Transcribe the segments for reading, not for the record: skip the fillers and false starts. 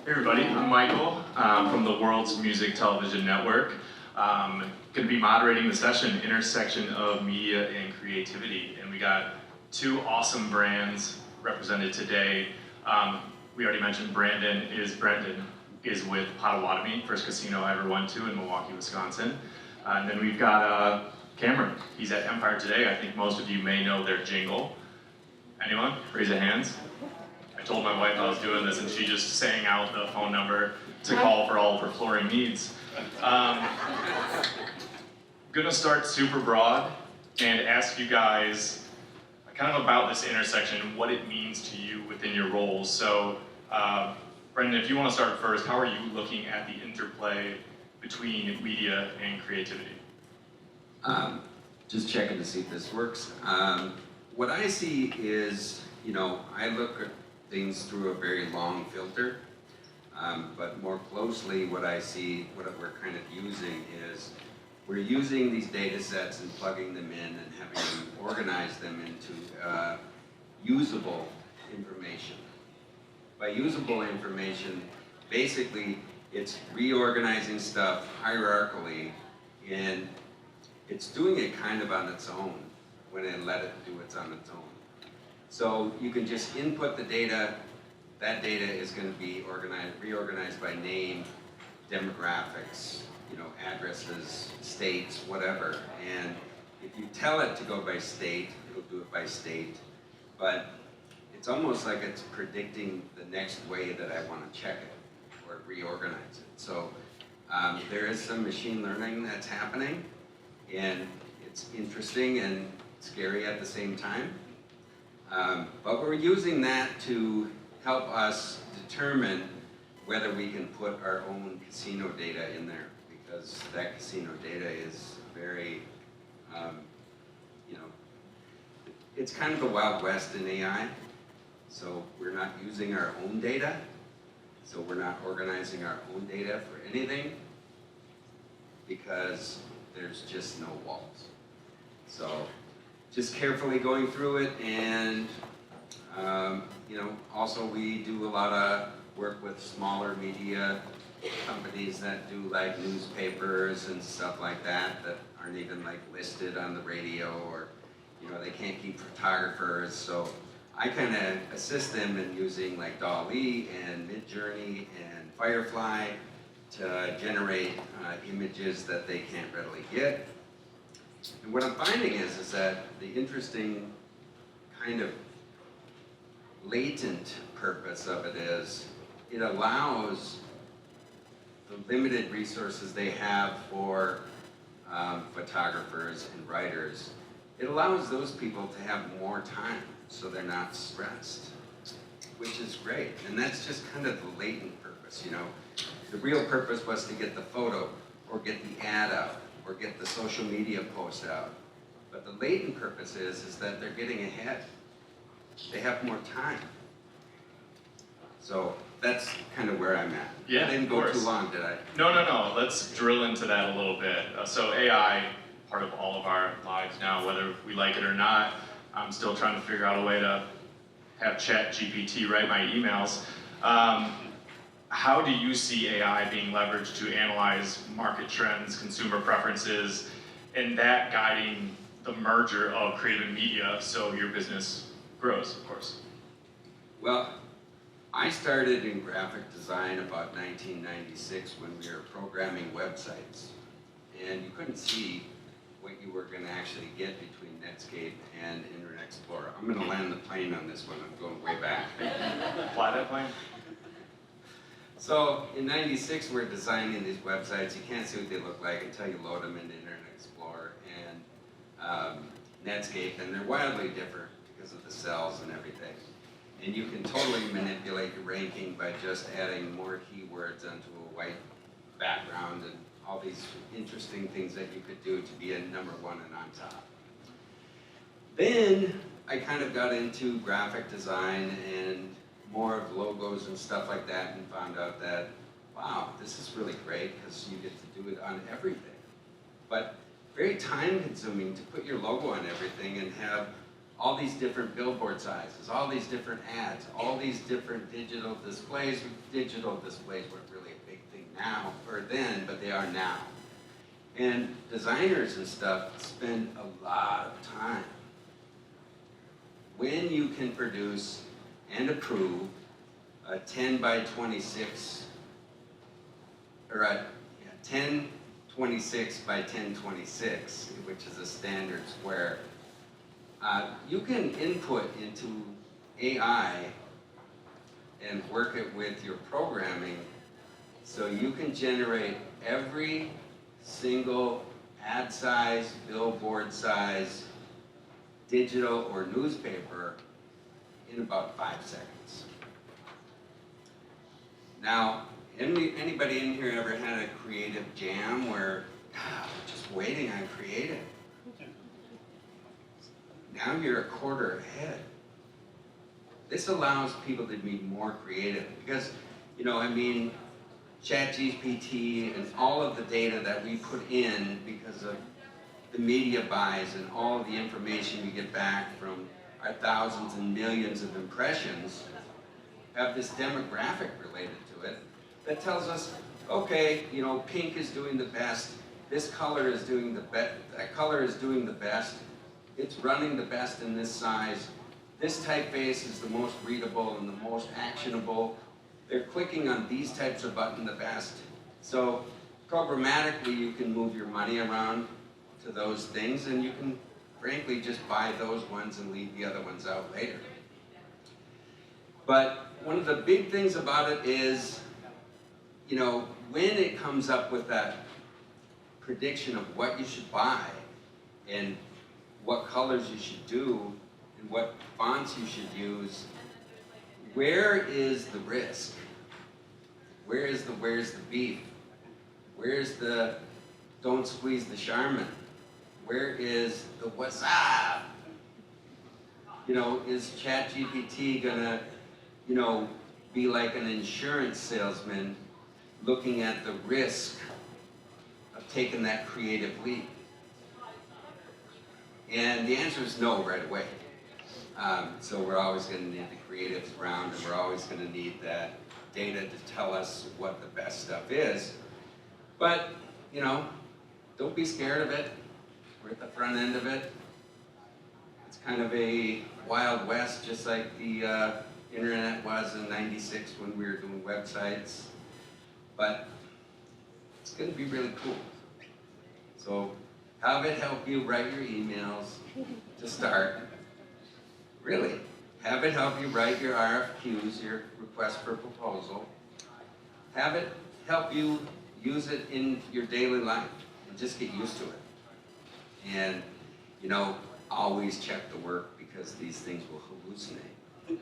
Hey everybody, I'm Michael from the World's Music Television Network. Going to be moderating the session, Intersection of Media and Creativity. And we got two awesome brands represented today. We already mentioned Branden is with Potawatomi, first casino I ever went to in Milwaukee, Wisconsin. And then we've got Cameron. He's at Empire Today. I think most of you may know their jingle. Anyone? Raise your hands. I told my wife I was doing this and she just sang out the phone number to call for all of her flooring needs. Gonna start super broad and ask you guys kind of about this intersection, what it means to you within your roles. So, Branden, if you want to start first, how are you looking at the interplay between media and creativity? Just checking to see if this works. What I see is, I look at things through a very long filter, but more closely what I see, what we're kind of using is, we're using these data sets and plugging them in and having them organize them into usable information. By usable information, basically it's reorganizing stuff hierarchically, and it's doing it kind of on its own when I let it do it on its own. So you can just input the data. That data is going to be reorganized by name, demographics, addresses, states, whatever. And if you tell it to go by state, it'll do it by state. But it's almost like it's predicting the next way that I want to check it or reorganize it. So there is some machine learning that's happening, and it's interesting and scary at the same time. But we're using that to help us determine whether we can put our own casino data in there, because that casino data is very, it's kind of the Wild West in AI. So we're not using our own data, so we're not organizing our own data for anything, because there's just no walls. So just carefully going through it, and also we do a lot of work with smaller media companies that do like newspapers and stuff like that aren't even like listed on the radio, or they can't keep photographers. So I kind of assist them in using like DALL-E and Midjourney and Firefly to generate images that they can't readily get. And what I'm finding is that the interesting kind of latent purpose of it is it allows the limited resources they have for photographers and writers, it allows those people to have more time so they're not stressed, which is great. And that's just kind of the latent purpose, The real purpose was to get the photo or get the ad out or get the social media post out. But the latent purpose is that they're getting ahead. They have more time. So that's kind of where I'm at. Yeah, I didn't go too long, did I? No. Let's drill into that a little bit. So AI, part of all of our lives now, whether we like it or not. I'm still trying to figure out a way to have ChatGPT write my emails. How do you see AI being leveraged to analyze market trends, consumer preferences, and that guiding the merger of creative and media so your business grows, of course? Well, I started in graphic design about 1996 when we were programming websites. And you couldn't see what you were going to actually get between Netscape and Internet Explorer. I'm going to land the plane on this one. I'm going way back. Fly that plane? So in '96, we're designing these websites. You can't see what they look like until you load them into Internet Explorer and Netscape, and they're wildly different because of the cells and everything. And you can totally manipulate your ranking by just adding more keywords onto a white background and all these interesting things that you could do to be a #1 and on top. Then I kind of got into graphic design and more of logos and stuff like that, and found out that, wow, this is really great because you get to do it on everything. But very time consuming to put your logo on everything and have all these different billboard sizes, all these different ads, all these different digital displays. Digital displays weren't really a big thing now, or then, but they are now. And designers and stuff spend a lot of time. When you can produce and approve a 10 by 26, or a 1026 by 1026, which is a standard square, you can input into AI and work it with your programming so you can generate every single ad size, billboard size, digital or newspaper in about 5 seconds. Now, anybody in here ever had a creative jam where, just waiting on creative? Now you're a quarter ahead. This allows people to be more creative because, you know, I mean, ChatGPT and all of the data that we put in because of the media buys and all of the information we get back from our thousands and millions of impressions have this demographic related to it that tells us, okay, you know, pink is doing the best, this color is doing the best, that color is doing the best, it's running the best in this size, this typeface is the most readable and the most actionable, they're clicking on these types of button the best. So programmatically you can move your money around to those things and you can frankly just buy those ones and leave the other ones out later. But one of the big things about it is, you know, when it comes up with that prediction of what you should buy and what colors you should do and what fonts you should use, where is the risk? Where's the beef? Where's the don't squeeze the Charmin? Where is the what's up? You know, is ChatGPT gonna, you know, be like an insurance salesman looking at the risk of taking that creative leap? And the answer is no right away. So we're always going to need the creatives around, and we're always going to need that data to tell us what the best stuff is. But, you know, don't be scared of it. We're at the front end of it. It's kind of a Wild West, just like the internet was in '96 when we were doing websites. But it's going to be really cool. So have it help you write your emails to start. Really, have it help you write your RFQs, your request for proposal. Have it help you use it in your daily life and just get used to it. And, you know, always check the work because these things will hallucinate.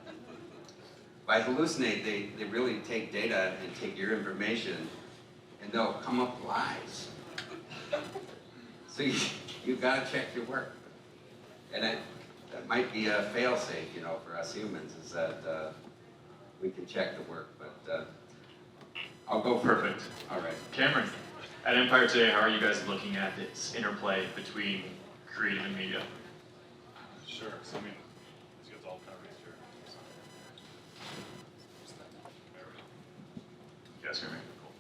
By hallucinate, they really take data and take your information and they'll come up with lies. So you gotta check your work. And that might be a fail-safe, you know, for us humans, is that we can check the work, but I'll go for Perfect. it. All right. Cameron, at Empire today, how are you guys looking at this interplay between creative and media? Sure. So I mean, let's get all covered here. You guys hear me? Cool.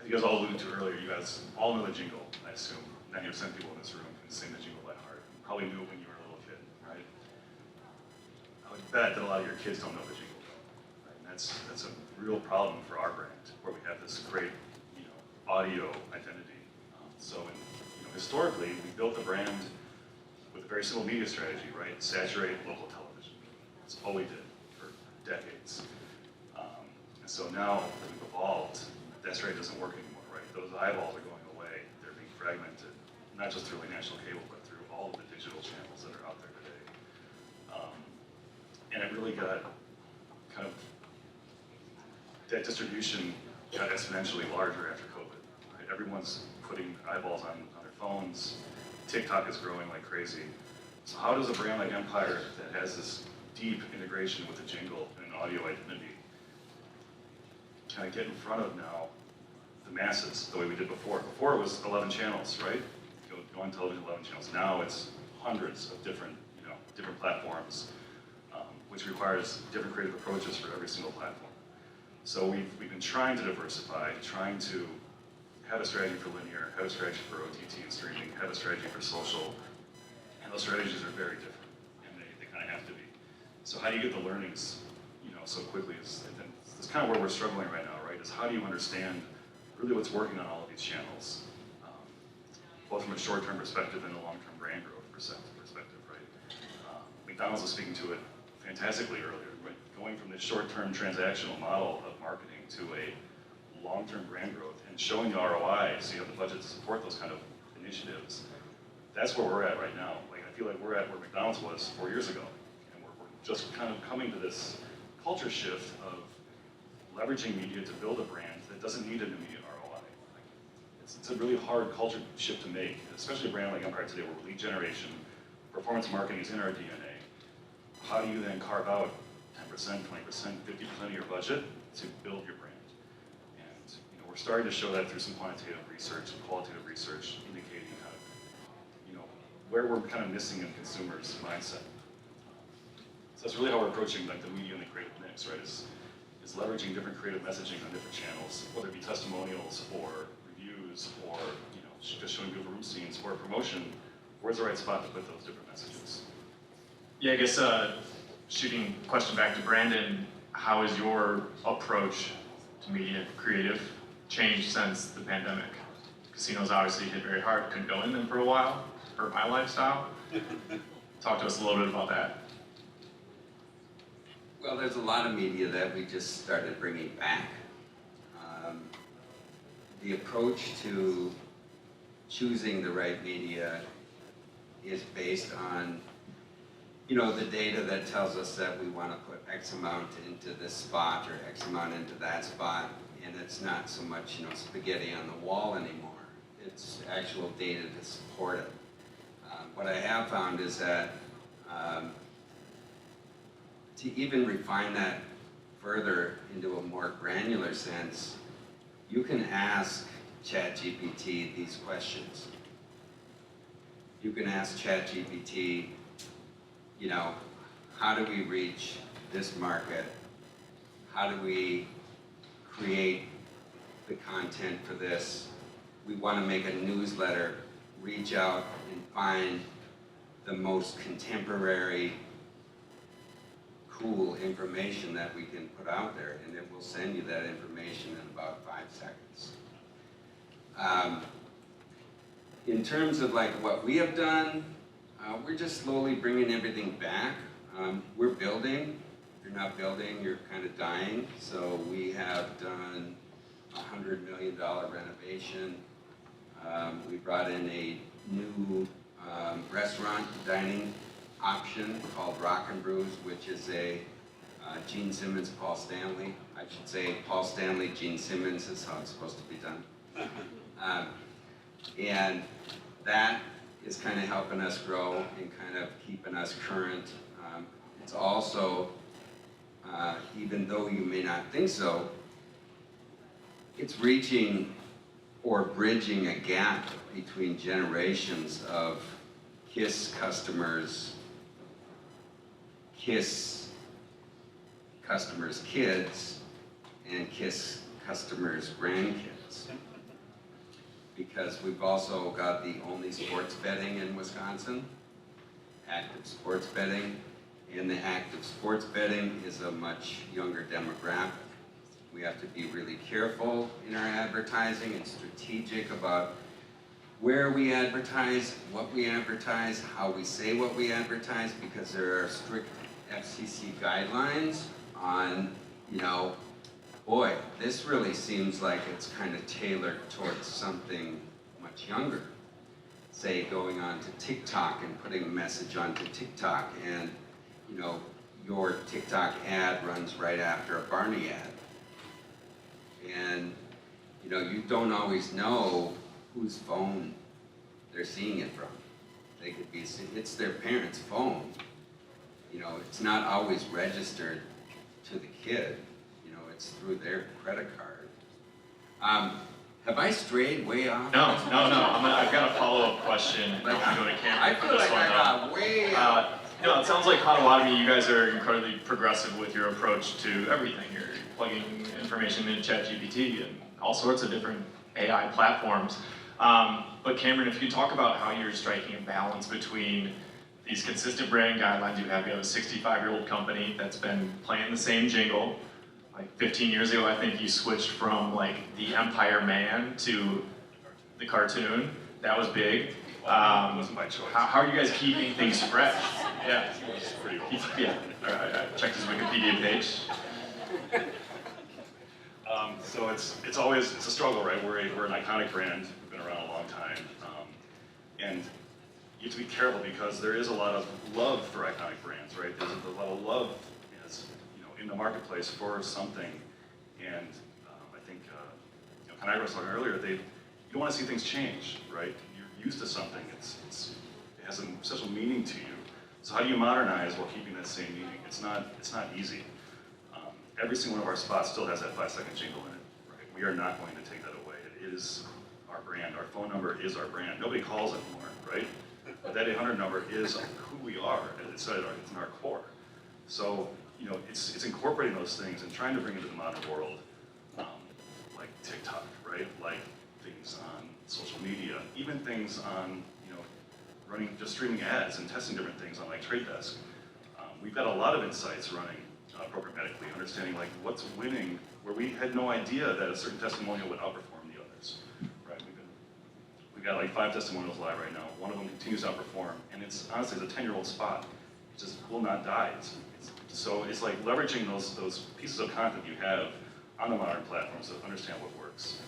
As you guys all alluded to earlier, you guys all know the jingle, I assume. 90% of people in this room can sing the jingle by heart. Probably knew it when you were a little kid, right? I would bet that a lot of your kids don't know the jingle, right? And that's a real problem for our brand, where we have this great, you know, audio identity. Historically, we built the brand with a very simple media strategy, right? Saturate local television. That's all we did for decades. And so now that we've evolved, that strategy doesn't work anymore, right? Those eyeballs are going away. They're being fragmented, not just through national cable, but through all of the digital channels that are out there today. And it really got kind of, that distribution got exponentially larger after COVID, right? Everyone's putting eyeballs on their phones. TikTok is growing like crazy. So how does a brand like Empire that has this deep integration with the jingle and an audio identity kind of get in front of now the masses the way we did before? Before it was 11 channels, right? Go on television, 11 channels. Now it's hundreds of different, you different platforms, which requires different creative approaches for every single platform. So we've been trying to diversify, trying to have a strategy for linear, have a strategy for OTT and streaming, have a strategy for social, and those strategies are very different, and they kind of have to be. So how do you get the learnings, so quickly? That's kind of where we're struggling right now, right? Is how do you understand really what's working on all of these channels, both from a short-term perspective and a long-term brand growth perspective, right? McDonald's was speaking to it fantastically earlier, right? Going from this short-term transactional model of marketing to a long-term brand growth and showing the ROI so you have the budget to support those kind of initiatives. That's where we're at right now. Like, I feel like we're at where McDonald's was 4 years ago, and we're just kind of coming to this culture shift of leveraging media to build a brand that doesn't need an immediate ROI. Like, it's a really hard culture shift to make, especially a brand like Empire today, where lead generation, performance marketing is in our DNA. How do you then carve out 10%, 20%, 50% of your budget to build your brand? And we're starting to show that through some quantitative research and qualitative research, indicating kind of, where we're kind of missing in consumers' mindset. So that's really how we're approaching like the media and the creative mix, right? Is leveraging different creative messaging on different channels, whether it be testimonials or reviews or just showing beautiful room scenes or promotion. Where's the right spot to put those different messages? Yeah, I guess shooting question back to Branden, how has your approach to media creative changed since the pandemic? Casinos obviously hit very hard, couldn't go in them for a while, hurt my lifestyle. Talk to us a little bit about that. Well, there's a lot of media that we just started bringing back. The approach to choosing the right media is based on, the data that tells us that we want to put X amount into this spot or X amount into that spot, and it's not so much, spaghetti on the wall anymore. It's actual data to support it. What I have found is that to even refine that further into a more granular sense, you can ask ChatGPT these questions. You can ask ChatGPT, how do we reach this market? How do we create the content for this? We want to make a newsletter, reach out and find the most contemporary, cool information that we can put out there, and it will send you that information in about 5 seconds. In terms of like what we have done, we're just slowly bringing everything back. We're building. If you're not building, you're kind of dying. So we have done a $100 million renovation. We brought in a new restaurant dining option called Rock and Brews, which is a Gene Simmons, Paul Stanley. I should say Paul Stanley, Gene Simmons is how it's supposed to be done. And that is kind of helping us grow and kind of keeping us current. It's also, even though you may not think so, it's reaching or bridging a gap between generations of KISS customers, KISS customers' kids, and KISS customers' grandkids. Because we've also got the only sports betting in Wisconsin, active sports betting, and the active sports betting is a much younger demographic. We have to be really careful in our advertising and strategic about where we advertise, what we advertise, how we say what we advertise, because there are strict FCC guidelines on, boy, this really seems like it's kind of tailored towards something much younger. Say going on to TikTok and putting a message onto TikTok, and your TikTok ad runs right after a Barney ad. And you don't always know whose phone they're seeing it from. They could be, it's their parents' phone. It's not always registered to the kid. It's through their credit card. Have I strayed way off? No. I've got a follow-up question. Like, Don't go to camera I for feel this like one, I got way off. No, it sounds like Potawatomi, you guys are incredibly progressive with your approach to everything. You're plugging information into ChatGPT and all sorts of different AI platforms. But Cameron, if you could talk about how you're striking a balance between these consistent brand guidelines you have a 65-year-old company that's been playing the same jingle. Like 15 years ago, I think you switched from like the Empire Man to the cartoon. That was big. It wasn't by choice. How are you guys keeping things fresh? Yeah. It's pretty old. Yeah. All right, I checked his Wikipedia page. So it's a struggle, right? We're an iconic brand. We've been around a long time, and you have to be careful because there is a lot of love for iconic brands, right? There's a lot of love, as you know, in the marketplace for something, and I think Conagra was talking earlier. You don't want to see things change, right? You're used to something. It has such a meaning to you. So how do you modernize while keeping that same meaning? It's not easy. Every single one of our spots still has that 5-second jingle in it, right? We are not going to take that away. It is our brand. Our phone number is our brand. Nobody calls it more, right? But that 800 number is who we are, and it's in our core. So, you know, it's incorporating those things and trying to bring it to the modern world, like TikTok, right? Like things on social media, even things on, you know, just streaming ads and testing different things on like Trade Desk. We've got a lot of insights running programmatically, understanding like what's winning, where we had no idea that a certain testimonial would outperform the others, right? We've got like 5 testimonials live right now. One of them continues to outperform, and it's honestly it's a 10-year-old spot. It just will not die. So it's like leveraging those pieces of content you have on the modern platforms to understand what works.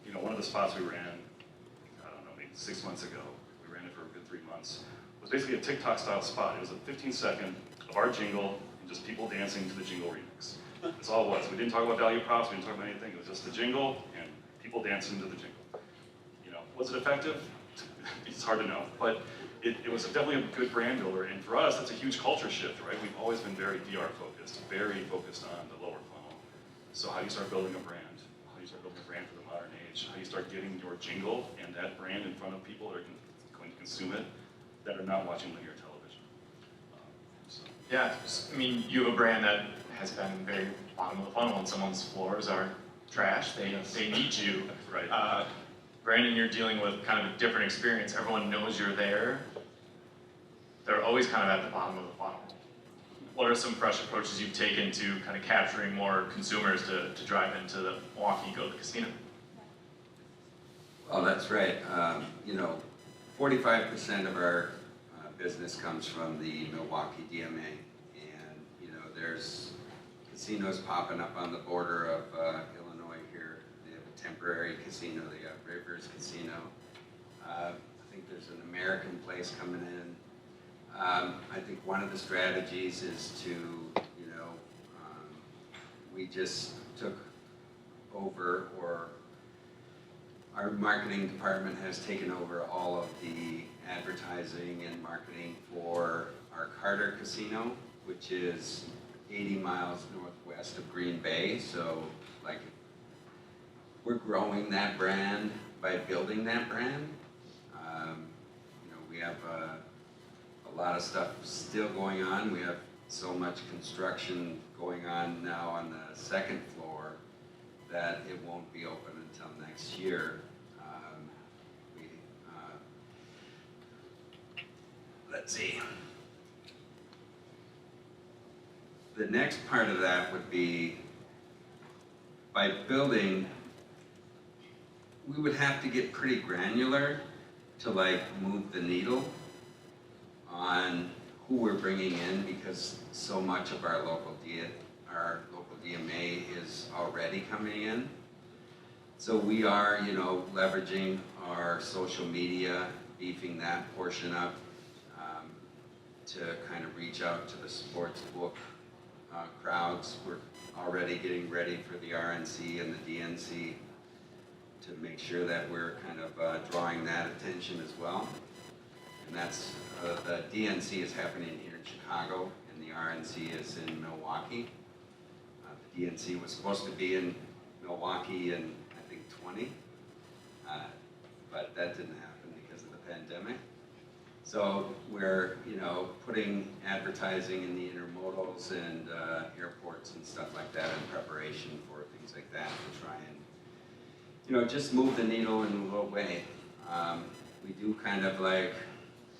You know, one of the spots we ran, I don't know, maybe 6 months ago, we ran it for a good 3 months, was basically a TikTok-style spot. It was a 15-second of our jingle, just people dancing to the jingle remix. That's all it was. We didn't talk about value props, we didn't talk about anything. It was just the jingle and people dancing to the jingle. You know, was it effective? It's hard to know, but it was definitely a good brand builder. And for us, that's a huge culture shift, right? We've always been very DR focused, very focused on the lower funnel. So how do you start building a brand? How do you start building a brand for the modern age? How do you start getting your jingle and that brand in front of people that are going to consume it that are not watching linear television? Yeah, I mean, you have a brand that has been very bottom of the funnel, and someone's floors are trash. They need you. Right. Brandon, you're dealing with kind of a different experience. Everyone knows you're there. They're always kind of at the bottom of the funnel. What are some fresh approaches you've taken to kind of capturing more consumers to drive into the Milwaukee Go to the Casino? Well, that's right. You know, 45% of our business comes from the Milwaukee DMA, and you know there's casinos popping up on the border of Illinois here. They have a temporary casino. They got Rivers Casino. I think there's an American place coming in. I think one of the strategies is to, you know, we just took over, or our marketing department has taken over all of the advertising and marketing for our Carter Casino, which is 80 miles northwest of Green Bay. So, like, we're growing that brand by building that brand. You know, we have a lot of stuff still going on. We have so much construction going on now on the second floor that it won't be open until next year. Let's see. The next part of that would be, by building, we would have to get pretty granular to like move the needle on who we're bringing in, because so much of our local DMA is already coming in. So we are, you know, leveraging our social media, beefing that portion up to kind of reach out to the sports book crowds. We're already getting ready for the RNC and the DNC to make sure that we're kind of drawing that attention as well. And that's, the DNC is happening here in Chicago, and the RNC is in Milwaukee. The DNC was supposed to be in Milwaukee in, I think, 20, but that didn't happen because of the pandemic. So we're, putting advertising in the intermodals and airports and stuff like that in preparation for things like that to try and, just move the needle in a little way. We do kind of like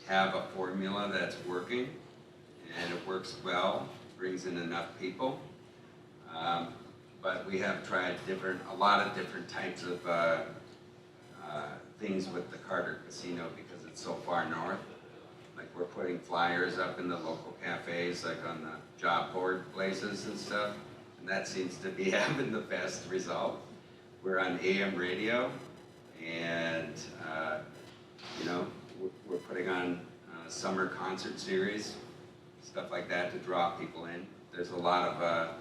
have a formula that's working, and it works well, brings in enough people. But we have tried a lot of different types of things with the Carter Casino because it's so far north. Like we're putting flyers up in the local cafes, like on the job board places and stuff, and that seems to be having the best result. We're on AM radio, and we're putting on summer concert series, stuff like that to draw people in. There's a lot of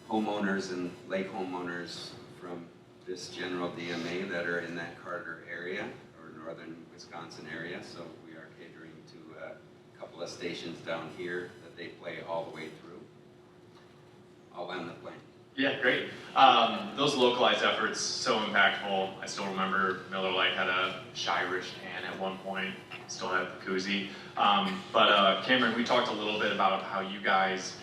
homeowners and lake homeowners from this general DMA that are in that Carter area or northern Wisconsin area, so we are catering to a couple of stations down here that they play all the way through, all on the plane. Yeah, great. Those localized efforts, so impactful. I still remember Miller Lite had a Shirish can at one point, still have the koozie. But Cameron, we talked a little bit about how you guys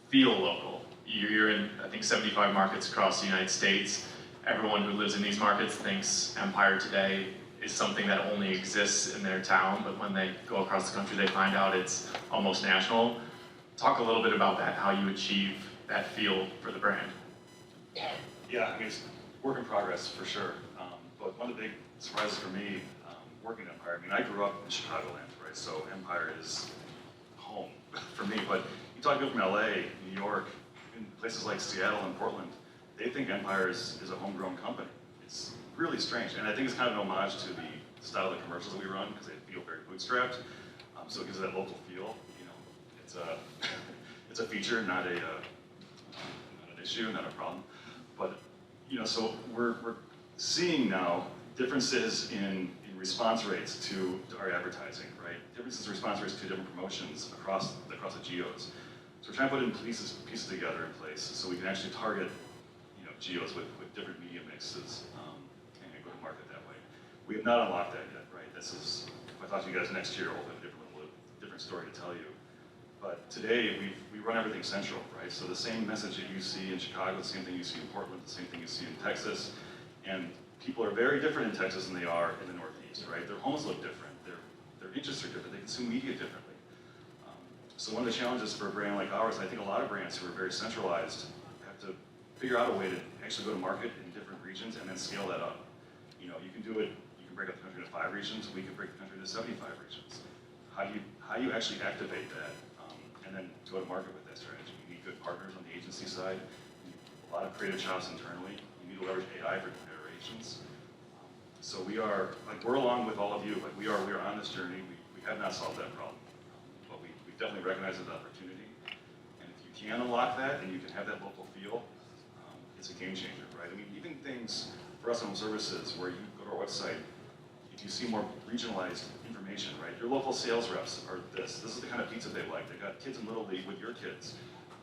feel local. You're in, I think, 75 markets across the United States. Everyone who lives in these markets thinks Empire today is something that only exists in their town, but when they go across the country, they find out it's almost national. Talk a little bit about that, how you achieve that feel for the brand. Yeah, I mean, it's work in progress for sure. But one of the big surprises for me working at Empire, I mean, I grew up in Chicagoland, right? So Empire is home for me. But you talk to people from LA, New York, even places like Seattle and Portland, they think Empire is a homegrown company. It's really strange. And I think it's kind of an homage to the style of the commercials that we run because they feel very bootstrapped. So it gives it that local feel. It's a it's a feature, not an issue, not a problem. But so we're seeing now differences in response rates to our advertising, right? Differences in response rates to different promotions across the geos. So we're trying to put in pieces together in place so we can actually target geos with different media mixes and go to market that way. We have not unlocked that yet, right? This is, if I talk to you guys next year, we'll have a different story to tell you. But today, we run everything central, right? So the same message that you see in Chicago, the same thing you see in Portland, the same thing you see in Texas. And people are very different in Texas than they are in the Northeast, right? Their homes look different, their interests are different, they consume media differently. So one of the challenges for a brand like ours, and I think a lot of brands who are very centralized have to figure out a way to actually go to market in different regions and then scale that up. You can do it, you can break up the country into 5 regions, we can break the country into 75 regions. How do you actually activate that? And then go to market with that strategy. You need good partners on the agency side. You need a lot of creative chops internally. You need to leverage AI for generations. So we're along with all of you. We are on this journey. We have not solved that problem, but we definitely recognize the opportunity. And if you can unlock that and you can have that local feel, it's a game changer, right? I mean, even things for us on home services where you go to our website, if you see more regionalized information, right? Your local sales reps are this is the kind of pizza they like. They got kids in Little League with your kids.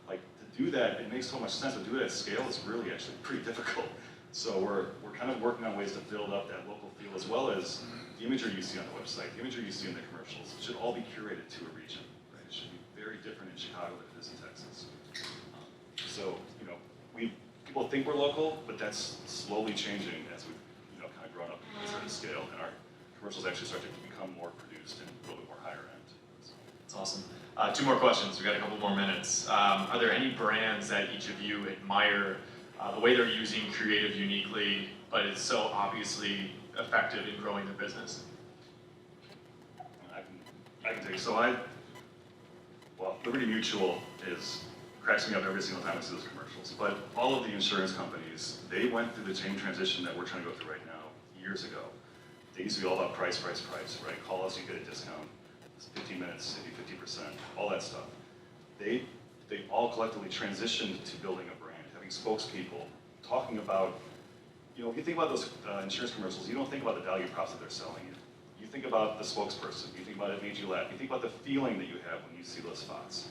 Like, to do that, it makes so much sense. To do it at scale is really actually pretty difficult. So we're kind of working on ways to build up that local feel as well as the imagery you see on the website, the imagery you see in the commercials. It should all be curated to a region, right? It should be very different in Chicago than it is in Texas. So, people think we're local, but that's slowly changing as we've kind of grown up and started to scale, and our commercials actually start to become more produced and a little bit more higher end. That's awesome. 2 more questions. We've got a couple more minutes. Are there any brands that each of you admire the way they're using creative uniquely, but it's so obviously effective in growing their business? I can take. So Liberty Mutual cracks me up every single time I see those commercials. But all of the insurance companies, they went through the same transition that we're trying to go through right now years ago. They used to be all about price, right? Call us, you get a discount. It's 15 minutes, save you 50%, all that stuff. They all collectively transitioned to building a brand, having spokespeople, talking about, if you think about those insurance commercials, you don't think about the value props that they're selling you. You think about the spokesperson, you think about it made you laugh, you think about the feeling that you have when you see those spots.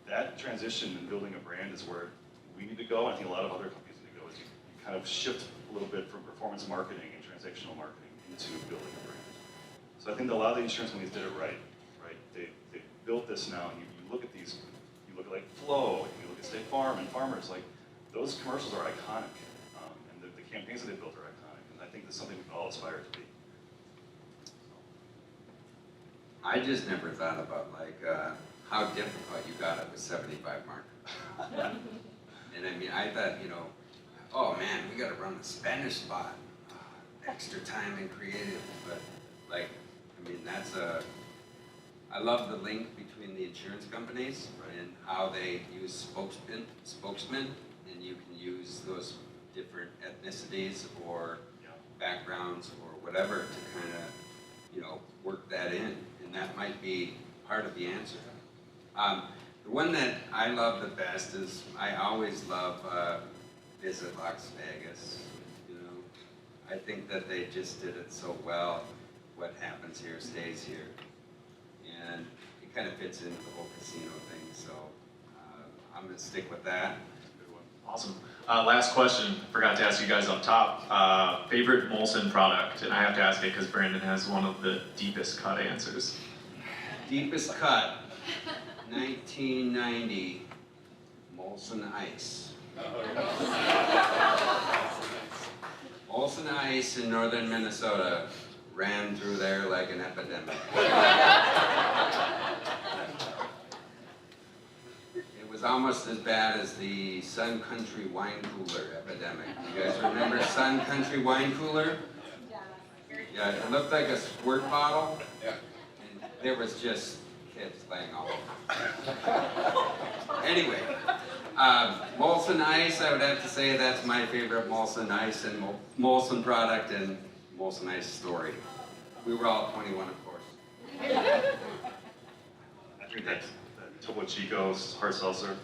That transition in building a brand is where we need to go, and I think a lot of other companies need to go, is you kind of shift a little bit from performance marketing and transactional marketing into building a brand. So I think a lot of the insurance companies did it right? They built this now, and you look at these, you look at like Flow, and you look at State Farm and Farmers, like, those commercials are iconic, and the campaigns that they built are iconic, and I think that's something we can all aspire to be. I just never thought about like how difficult you got it with 75 markers. And I mean, I thought, you know, oh man, we got to run the Spanish spot, extra time and creative. But like, I mean, I love the link between the insurance companies and how they use spokesmen, and you can use those different ethnicities or backgrounds or whatever to kind of, you know, work that in. And that might be part of the answer. The one that I love the best is, I always love Visit Las Vegas. You know, I think that they just did it so well. What happens here stays here. And it kind of fits into the whole casino thing. So I'm going to stick with that. Good one. Awesome. Last question, forgot to ask you guys up top. Favorite Molson product? And I have to ask it because Branden has one of the deepest cut answers. Deepest cut, 1990, Molson Ice. Molson Ice in northern Minnesota ran through there like an epidemic. It was almost as bad as the Sun Country wine cooler epidemic. You guys remember Sun Country wine cooler? Yeah, it looked like a squirt bottle. And there was just kids playing all over. Anyway, Molson Ice, I would have to say that's my favorite Molson Ice and Molson product and Molson Ice story. We were all 21, of course. I think that Topo Chico's hard seltzer,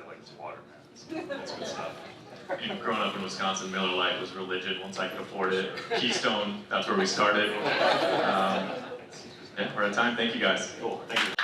I like this water, man. That's good stuff. And growing up in Wisconsin, Miller Lite was religion once I could afford it. Keystone, that's where we started. Yeah, we're out of time. Thank you guys. Cool, thank you.